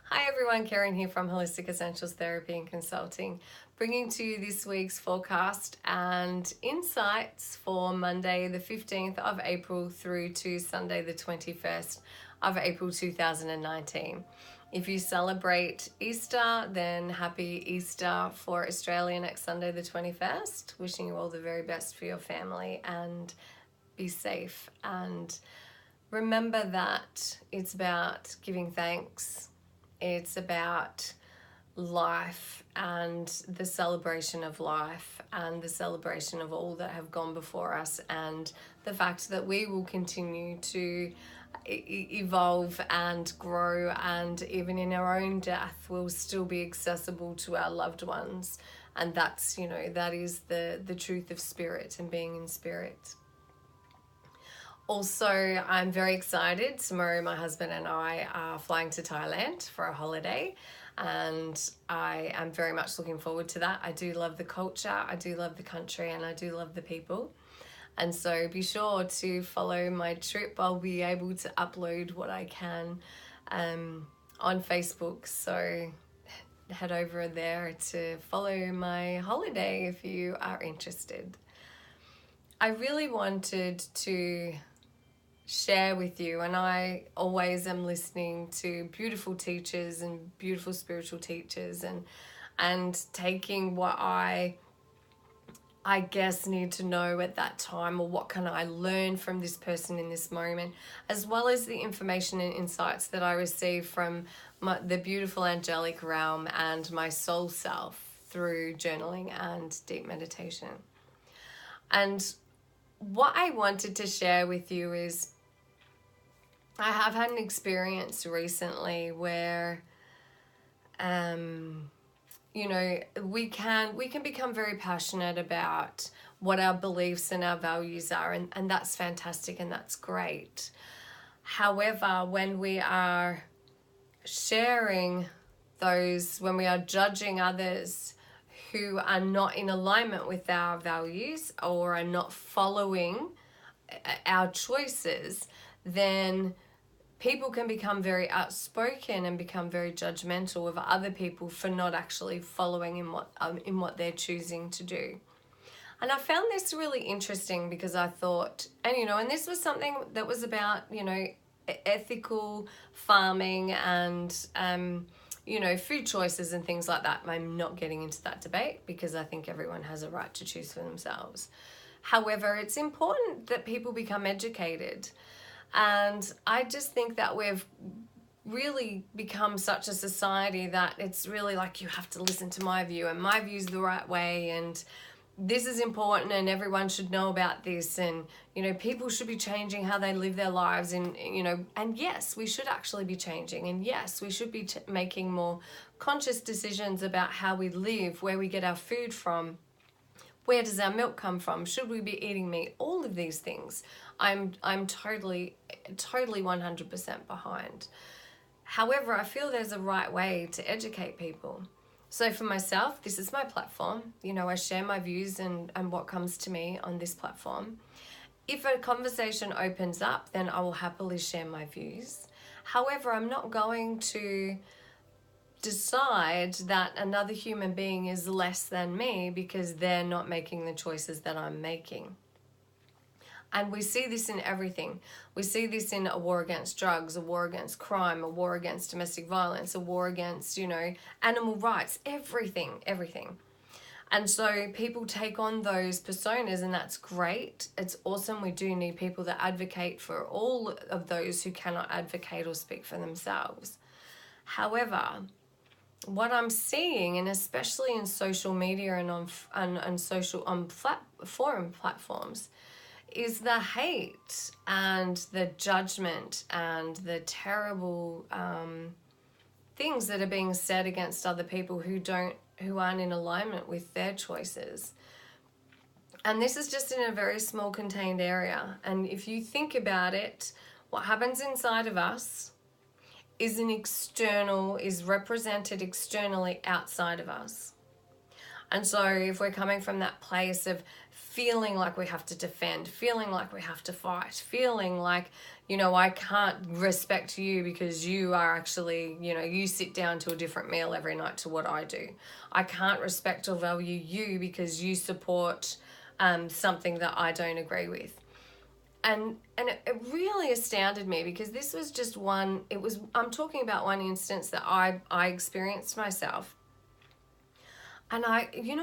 Hi everyone, Karen here from Holistic Essentials Therapy and Consulting, bringing to you this week's forecast and insights for Monday the 15th of April through to Sunday the 21st of April 2019. If you celebrate Easter, then happy Easter for Australia next Sunday the 21st. Wishing you all the very best for your family and be safe. And remember that it's about giving thanks. It's about life and the celebration of life and the celebration of all that have gone before us, and the fact that we will continue to evolve and grow, and even in our own death will still be accessible to our loved ones. And that's, that is the truth of spirit and being in spirit. Also, I'm very excited. Tomorrow, my husband and I are flying to Thailand for a holiday, and I am very much looking forward to that. I do love the culture, I do love the country, and I do love the people. And so be sure to follow my trip. I'll be able to upload what I can on Facebook. So head over there to follow my holiday if you are interested. I really wanted to share with you, and I always am listening to beautiful teachers and beautiful spiritual teachers, and taking what I guess need to know at that time, or what can I learn from this person in this moment, as well as the information and insights that I receive from the beautiful angelic realm and my soul self through journaling and deep meditation. And what I wanted to share with you is, I have had an experience recently where, we can become very passionate about what our beliefs and our values are, and that's fantastic and that's great. However, when we are sharing those, when we are judging others who are not in alignment with our values or are not following our choices, then people can become very outspoken and become very judgmental of other people for not actually following in what they're choosing to do. And I found this really interesting because I thought, and this was something that was about, ethical farming and, food choices and things like that. I'm not getting into that debate because I think everyone has a right to choose for themselves. However, it's important that people become educated. And I just think that we've really become such a society that it's really like, you have to listen to my view, and my view's the right way, and this is important, and everyone should know about this, and people should be changing how they live their lives, and and yes, we should actually be changing, and yes, we should be making more conscious decisions about how we live, where we get our food from, where does our milk come from, should we be eating meat, all of these things I'm totally 100% behind. However, I feel there's a right way to educate people. So for myself, this is my platform. I share my views and what comes to me on this platform. If a conversation opens up, then I will happily share my views. However, I'm not going to decide that another human being is less than me because they're not making the choices that I'm making. And we see this in everything. We see this in a war against drugs, a war against crime, a war against domestic violence, a war against, animal rights, everything. And so people take on those personas, and that's great. It's awesome. We do need people that advocate for all of those who cannot advocate or speak for themselves. However, what I'm seeing, and especially in social media and on forum platforms, is the hate and the judgment and the terrible things that are being said against other people who aren't in alignment with their choices. And this is just in a very small contained area. And if you think about it, what happens inside of us is represented externally outside of us. And so if we're coming from that place of feeling like we have to defend, feeling like we have to fight, feeling like, I can't respect you because you are actually, you sit down to a different meal every night to what I do. I can't respect or value you because you support something that I don't agree with. And it really astounded me, because this was just I'm talking about one instance that I experienced myself. And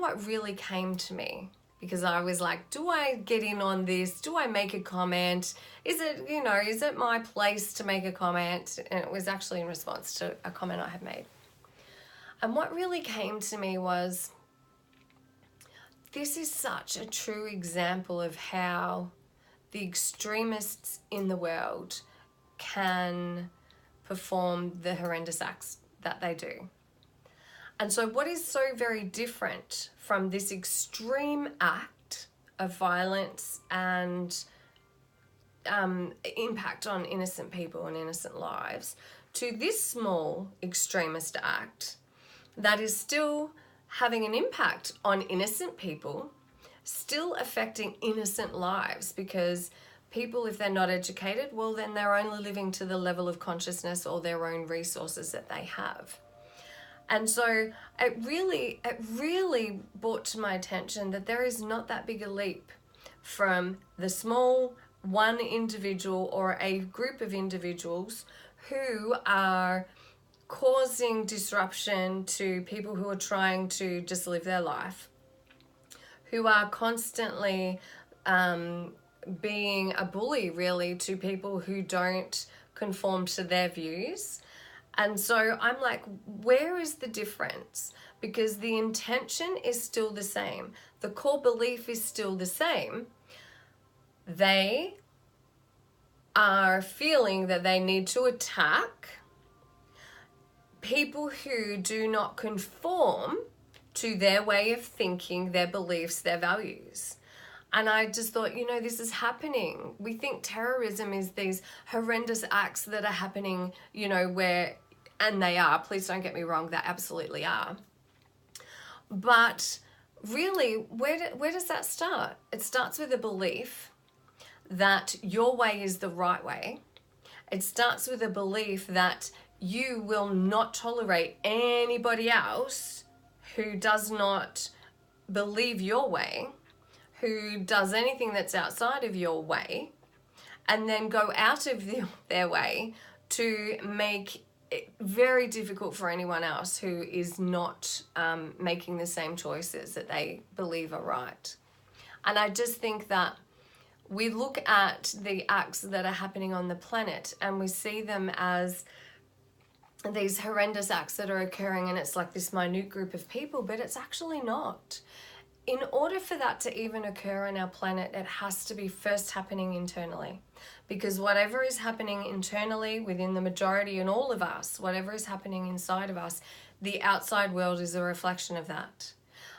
what really came to me, because I was like, do I get in on this? Do I make a comment? Is it my place to make a comment? And it was actually in response to a comment I had made. And what really came to me was, this is such a true example of how the extremists in the world can perform the horrendous acts that they do. And so what is so very different from this extreme act of violence and impact on innocent people and innocent lives, to this small extremist act that is still having an impact on innocent people, still affecting innocent lives, because people, if they're not educated, well, then they're only living to the level of consciousness or their own resources that they have. And so it really brought to my attention that there is not that big a leap from the small one individual or a group of individuals who are causing disruption to people who are trying to just live their life, who are constantly being a bully, really, to people who don't conform to their views. And so I'm like, where is the difference? Because the intention is still the same. The core belief is still the same. They are feeling that they need to attack people who do not conform to their way of thinking, their beliefs, their values. And I just thought, this is happening. We think terrorism is these horrendous acts that are happening, and they are, please don't get me wrong, they absolutely are. But really, where does that start? It starts with a belief that your way is the right way. It starts with a belief that you will not tolerate anybody else who does not believe your way, who does anything that's outside of your way, and then go out of their way to make it very difficult for anyone else who is not making the same choices that they believe are right. And I just think that we look at the acts that are happening on the planet and we see them as these horrendous acts that are occurring, and it's like this minute group of people, but it's actually not. In order for that to even occur on our planet, it has to be first happening internally. Because whatever is happening internally within the majority and all of us, whatever is happening inside of us, the outside world is a reflection of that.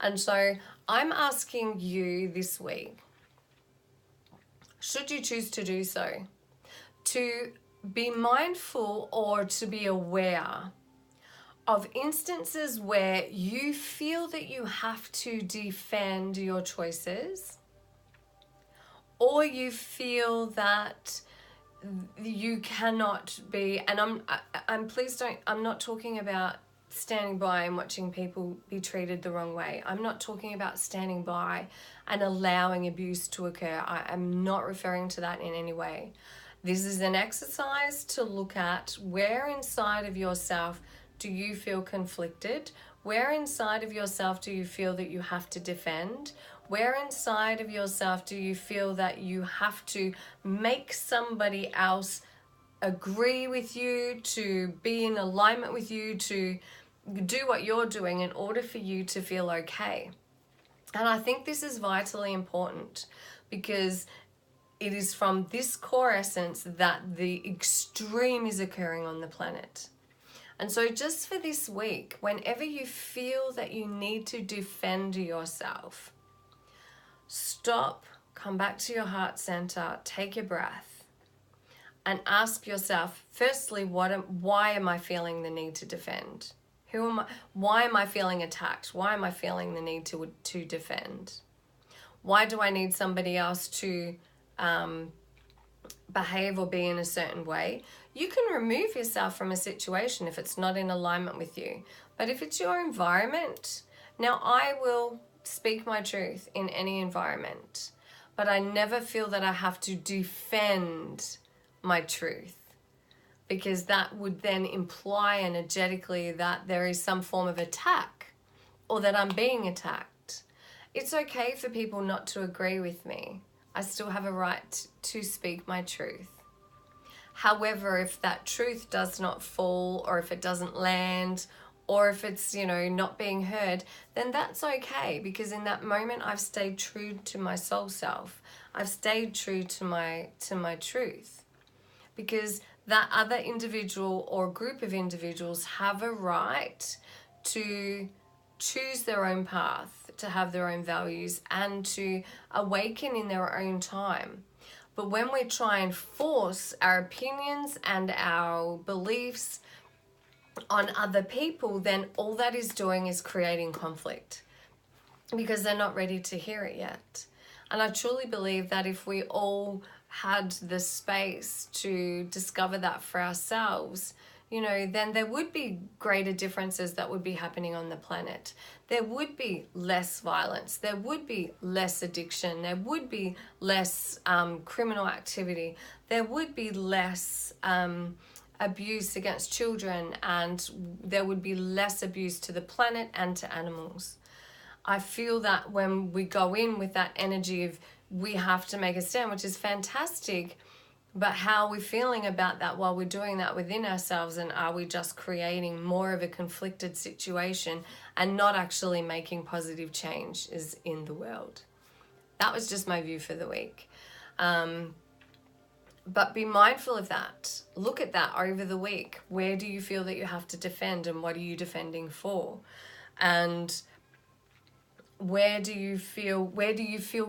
And so I'm asking you this week, should you choose to do so, to be mindful or to be aware of instances where you feel that you have to defend your choices, or you feel that you cannot be, and I'm not talking about standing by and watching people be treated the wrong way. I'm not talking about standing by and allowing abuse to occur. I am not referring to that in any way. This is an exercise to look at where inside of yourself do you feel conflicted? Where inside of yourself do you feel that you have to defend? Where inside of yourself do you feel that you have to make somebody else agree with you, to be in alignment with you, to do what you're doing in order for you to feel okay? And I think this is vitally important, because it is from this core essence that the extreme is occurring on the planet. And so just for this week, whenever you feel that you need to defend yourself, stop, come back to your heart center, take a breath, and ask yourself, firstly, why am I feeling the need to defend? Why am I feeling attacked? Why am I feeling the need to defend? Why do I need somebody else to behave or be in a certain way? You can remove yourself from a situation if it's not in alignment with you. But if it's your environment, now I will speak my truth in any environment, but I never feel that I have to defend my truth, because that would then imply energetically that there is some form of attack or that I'm being attacked. It's okay for people not to agree with me. I still have a right to speak my truth. However, if that truth does not fall, or if it doesn't land, or if it's, not being heard, then that's okay, because in that moment I've stayed true to my soul self. I've stayed true to my truth, because that other individual or group of individuals have a right to choose their own path, to have their own values, and to awaken in their own time. But when we try and force our opinions and our beliefs on other people, then all that is doing is creating conflict, because they're not ready to hear it yet. And I truly believe that if we all had the space to discover that for ourselves, then there would be greater differences that would be happening on the planet. There would be less violence. There would be less addiction. There would be less criminal activity. There would be less abuse against children, and there would be less abuse to the planet and to animals. I feel that when we go in with that energy of we have to make a stand, which is fantastic, but how are we feeling about that while we're doing that within ourselves? And are we just creating more of a conflicted situation and not actually making positive changes in the world? That was just my view for the week. But be mindful of that. Look at that over the week. Where do you feel that you have to defend, and what are you defending for? And where do you feel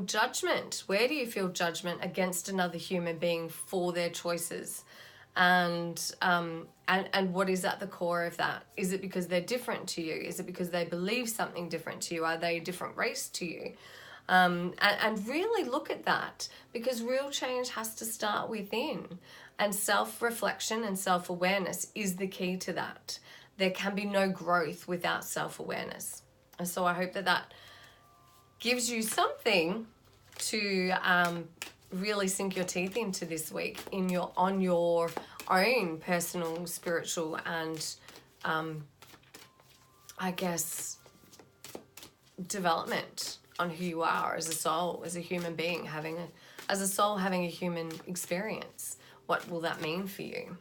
judgment? Where do you feel judgment against another human being for their choices? And what is at the core of that? Is it because they're different to you? Is it because they believe something different to you? Are they a different race to you? And really look at that, because real change has to start within, and self-reflection and self-awareness is the key to that. There can be no growth without self-awareness. And so I hope that gives you something to really sink your teeth into this week on your own personal, spiritual, and development on who you are as a soul, as a human being, having a human experience. What will that mean for you?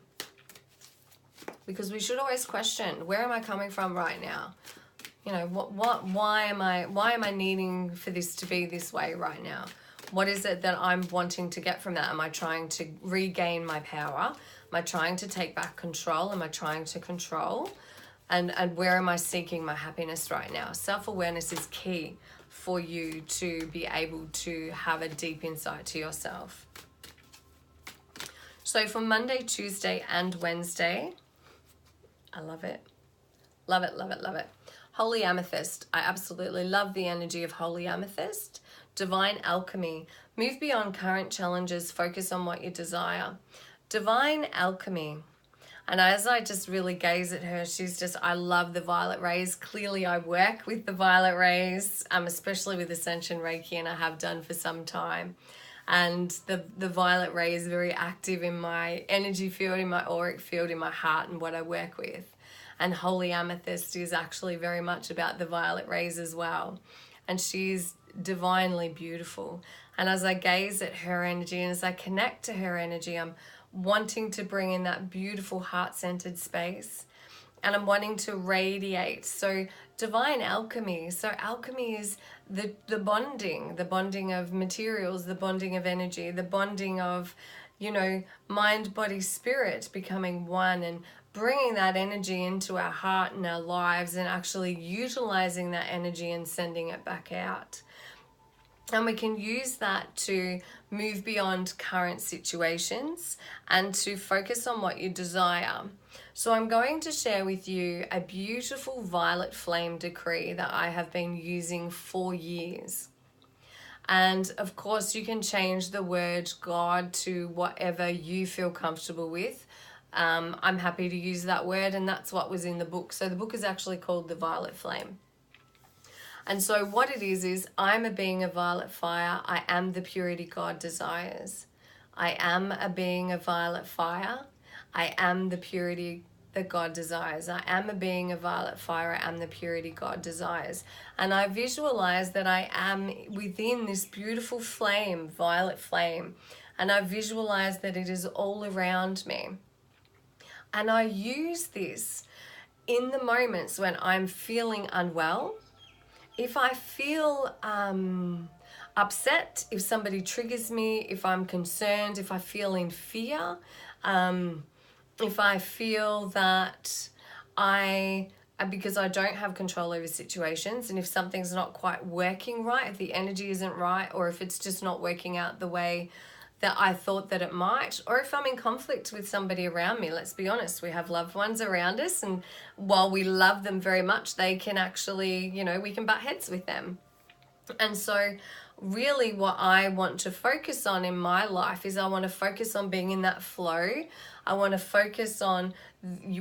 Because we should always question, where am I coming from right now? Why am I needing for this to be this way right now? What is it that I'm wanting to get from that? Am I trying to regain my power? Am I trying to take back control? Am I trying to control? And where am I seeking my happiness right now? Self-awareness is key for you to be able to have a deep insight to yourself. So for Monday, Tuesday, and Wednesday, I love it. Love it, love it, love it. Holy Amethyst. I absolutely love the energy of Holy Amethyst. Divine Alchemy. Move beyond current challenges. Focus on what you desire. Divine Alchemy. And as I just really gaze at her, I love the violet rays. Clearly I work with the violet rays, especially with Ascension Reiki, and I have done for some time. And the violet ray is very active in my energy field, in my auric field, in my heart, and what I work with. And Holy Amethyst is actually very much about the violet rays as well. And she's divinely beautiful. And as I gaze at her energy and as I connect to her energy, I'm wanting to bring in that beautiful heart-centered space. And I'm wanting to radiate. So divine alchemy. So alchemy is the bonding of materials, the bonding of energy, the bonding of, mind, body, spirit becoming one, and bringing that energy into our heart and our lives, and actually utilizing that energy and sending it back out. And we can use that to move beyond current situations and to focus on what you desire. So I'm going to share with you a beautiful violet flame decree that I have been using for years. And of course, you can change the word God to whatever you feel comfortable with. I'm happy to use that word, and that's what was in the book. So the book is actually called The Violet Flame. And so what it is I'm a being of violet fire. I am the purity God desires. I am a being of violet fire. I am the purity that God desires. I am a being of violet fire. I am the purity God desires. And I visualize that I am within this beautiful flame, violet flame. And I visualize that it is all around me. And I use this in the moments when I'm feeling unwell. If I feel upset, if somebody triggers me, if I'm concerned, if I feel in fear, if I feel that because I don't have control over situations, and if something's not quite working right, if the energy isn't right, or if it's just not working out the way that I thought that it might, or if I'm in conflict with somebody around me. Let's be honest, we have loved ones around us, and while we love them very much, they can actually, we can butt heads with them. And so really what I want to focus on in my life is I want to focus on being in that flow. I want to focus on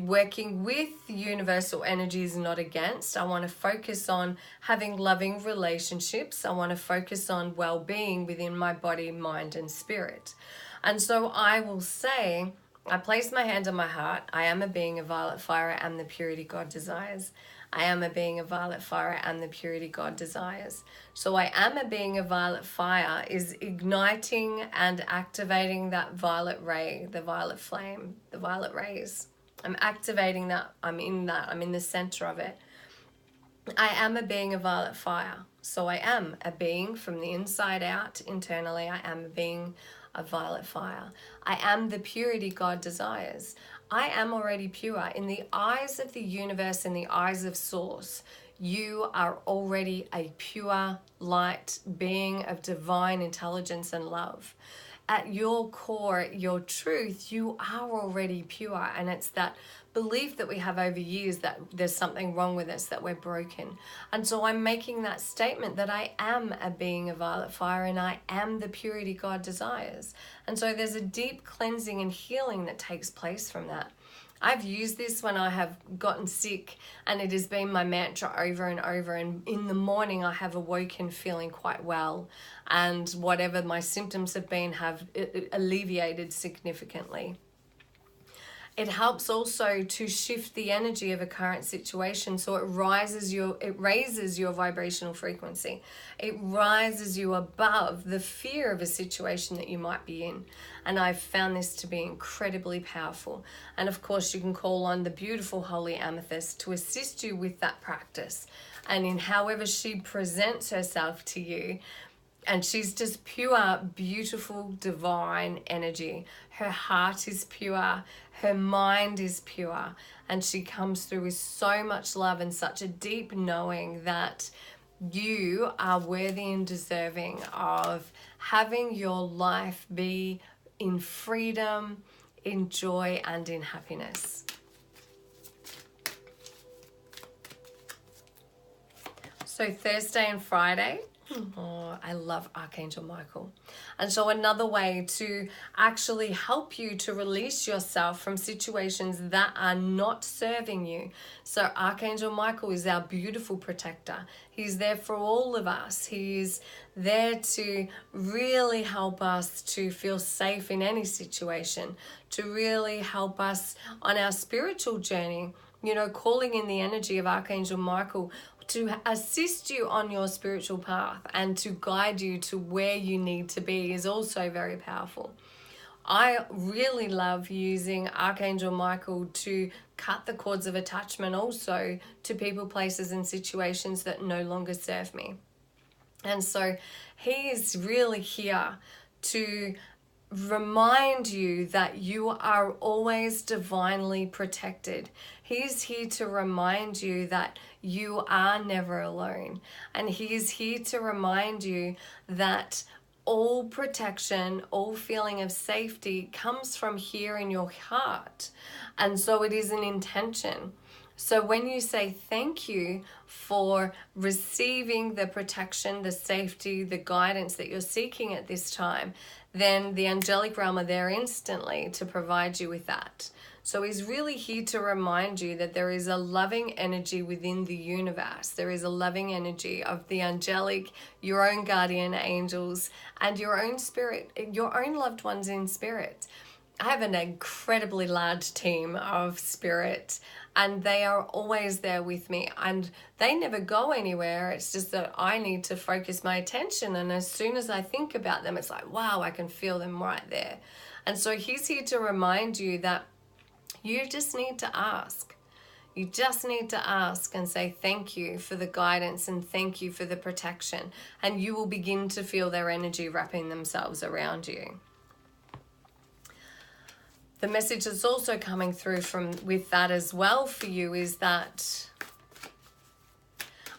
working with universal energies, not against. I want to focus on having loving relationships. I want to focus on well-being within my body, mind, and spirit. And so I will say, I place my hand on my heart. I am a being of violet fire. I am the purity God desires. I am a being of violet fire and the purity God desires. So I am a being of violet fire is igniting and activating that violet ray, the violet flame, the violet rays. I'm activating that. I'm in the center of it. I am a being of violet fire. So I am a being from the inside out, internally. I am a being of violet fire. I am the purity God desires. I am already pure. In the eyes of the universe, in the eyes of Source, you are already a pure light being of divine intelligence and love. At your core, your truth, you are already pure. And it's that belief that we have over years that there's something wrong with us, that we're broken. And so I'm making that statement that I am a being of violet fire and I am the purity God desires. And so there's a deep cleansing and healing that takes place from that. I've used this when I have gotten sick, and it has been my mantra over and over. And in the morning, I have awoken feeling quite well, and whatever my symptoms have been have alleviated significantly. It helps also to shift the energy of a current situation, so it raises your vibrational frequency. It rises you above the fear of a situation that you might be in. And I've found this to be incredibly powerful. And of course, you can call on the beautiful holy Amethyst to assist you with that practice. And in however she presents herself to you, and she's just pure, beautiful, divine energy. Her heart is pure. Her mind is pure. And she comes through with so much love and such a deep knowing that you are worthy and deserving of having your life be in freedom, in joy, and in happiness. So Thursday and Friday, I love Archangel Michael. And so another way to actually help you to release yourself from situations that are not serving you. So Archangel Michael is our beautiful protector. He's there for all of us. He's there to really help us to feel safe in any situation, to really help us on our spiritual journey. Calling in the energy of Archangel Michael to assist you on your spiritual path and to guide you to where you need to be is also very powerful. I really love using Archangel Michael to cut the cords of attachment also to people, places, and situations that no longer serve me. And so he is really here to remind you that you are always divinely protected. He's here to remind you that you are never alone. And he is here to remind you that all protection, all feeling of safety comes from here in your heart. And so it is an intention. So when you say thank you for receiving the protection, the safety, the guidance that you're seeking at this time, then the angelic realm are there instantly to provide you with that. So he's really here to remind you that there is a loving energy within the universe. There is a loving energy of the angelic, your own guardian angels, and your own spirit, your own loved ones in spirit. I have an incredibly large team of spirit, and they are always there with me, and they never go anywhere. It's just that I need to focus my attention, and as soon as I think about them, it's like, wow, I can feel them right there. And so he's here to remind you that you just need to ask. You just need to ask and say thank you for the guidance and thank you for the protection, and you will begin to feel their energy wrapping themselves around you. The message that's also coming through with that as well for you is that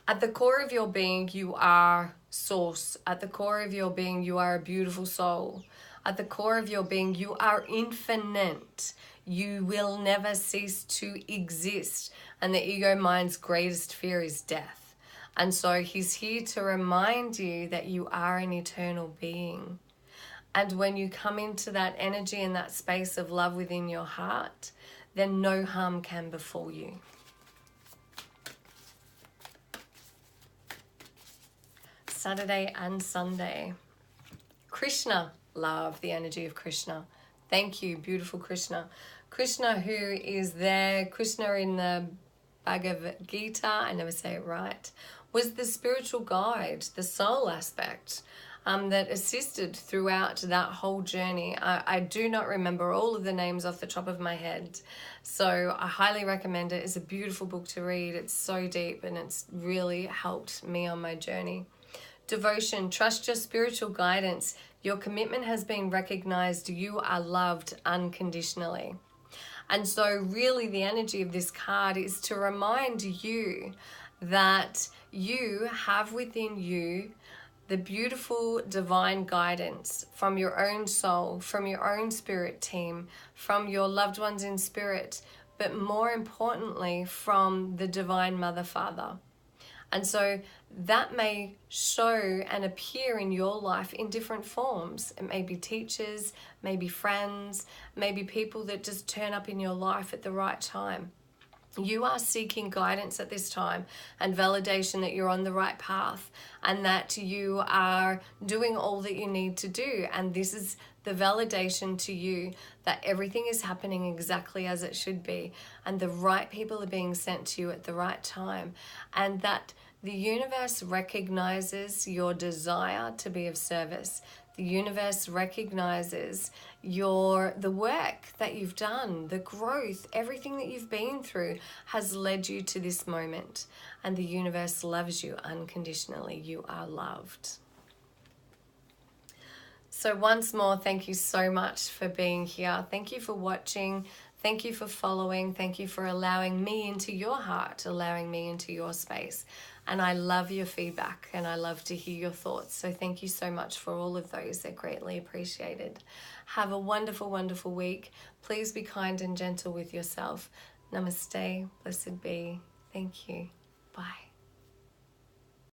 at the core of your being, you are source. At the core of your being, you are a beautiful soul. At the core of your being, you are infinite. You will never cease to exist. And the ego mind's greatest fear is death. And so he's here to remind you that you are an eternal being. And when you come into that energy and that space of love within your heart, then no harm can befall you. Saturday and Sunday. Krishna, love the energy of Krishna. Thank you, beautiful Krishna. Krishna, who is there, Krishna in the Bhagavad Gita, I never say it right, was the spiritual guide, the soul aspect. That assisted throughout that whole journey. I do not remember all of the names off the top of my head, so I highly recommend it. It's a beautiful book to read. It's so deep and it's really helped me on my journey. Devotion, trust your spiritual guidance. Your commitment has been recognized. You are loved unconditionally. And so really the energy of this card is to remind you that you have within you the beautiful divine guidance from your own soul, from your own spirit team, from your loved ones in spirit, but more importantly, from the divine Mother Father. And so that may show and appear in your life in different forms. It may be teachers, maybe friends, maybe people that just turn up in your life at the right time. You are seeking guidance at this time and validation that you're on the right path and that you are doing all that you need to do. And this is the validation to you that everything is happening exactly as it should be and the right people are being sent to you at the right time, and that the universe recognizes your desire to be of service. The universe recognizes the work that you've done, the growth, everything that you've been through has led you to this moment. And the universe loves you unconditionally. You are loved. So once more, thank you so much for being here. Thank you for watching. Thank you for following. Thank you for allowing me into your heart, allowing me into your space. And I love your feedback and I love to hear your thoughts. So thank you so much for all of those. They're greatly appreciated. Have a wonderful, wonderful week. Please be kind and gentle with yourself. Namaste. Blessed be. Thank you. Bye.